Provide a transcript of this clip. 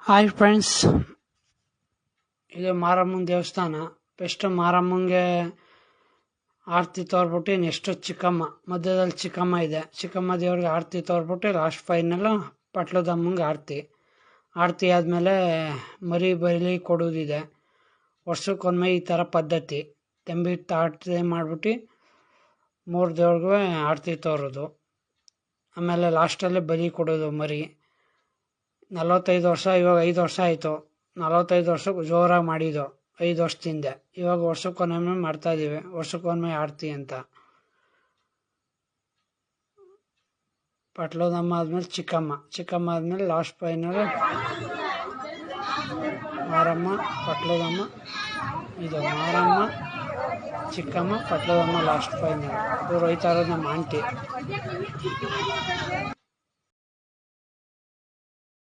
Hi friends, ಇದು ಮಾರಮ್ಮನ ದೇವಸ್ಥಾನ. ಫಸ್ಟ್ ಮಾರಮ್ಮಂಗೆ ಆರತಿ ತೋರ್ಬಿಟ್ಟು ನೆಕ್ಸ್ಟ್ ಚಿಕ್ಕಮ್ಮ, ಮಧ್ಯದಲ್ಲಿ ಚಿಕ್ಕಮ್ಮ ಇದೆ. ಚಿಕ್ಕಮ್ಮ ದೇವ್ರಿಗೆ ಆರತಿ ತೋರ್ಬಿಟ್ಟು ಲಾಸ್ಟ್ ಫೈನಲ್ ಪಟ್ಲದಮ್ಮಂಗೆ ಆರತಿ ಆದಮೇಲೆ ಮರಿ ಬಲಿ ಕೊಡೋದಿದೆ. ವರ್ಷಕ್ಕೊಮ್ಮೆ ಈ ಥರ ಪದ್ಧತಿ. ತಂಬಿ ಆರತಿ ಮಾಡಿಬಿಟ್ಟು 3 ದೇವ್ರಿಗೂ ಆರತಿ ತೋರೋದು. ಆಮೇಲೆ ಲಾಸ್ಟಲ್ಲಿ ಬಲಿ ಕೊಡೋದು ಮರಿ. 45 ವರ್ಷ, ಇವಾಗ 5 ವರ್ಷ ಆಯಿತು. 45 ವರ್ಷಕ್ಕೆ ಜೋರಾಗಿ ಮಾಡಿದ್ದು 5 ವರ್ಷದಿಂದ. ಇವಾಗ ವರ್ಷಕ್ಕೊಮ್ಮೆ ಮಾಡ್ತಾಯಿದ್ದೀವಿ, ವರ್ಷಕ್ಕೊಮ್ಮೆ ಆರತಿ ಅಂತ. ಪಟ್ಲದಮ್ಮ ಆದಮೇಲೆ ಚಿಕ್ಕಮ್ಮ ಆದಮೇಲೆ ಲಾಸ್ಟ್ ಫೈನಲ್ ಮಾರಮ್ಮ, ಪಟ್ಲದಮ್ಮ. ಇದು ಮಾರಮ್ಮ, ಚಿಕ್ಕಮ್ಮ, ಪಟ್ಲದಮ್ಮ ಲಾಸ್ಟ್ ಫೈನಲ್. ಇವ್ರು ಹೋಯ್ತಾ ಇರೋದು ನಮ್ಮ ಆಂಟಿ.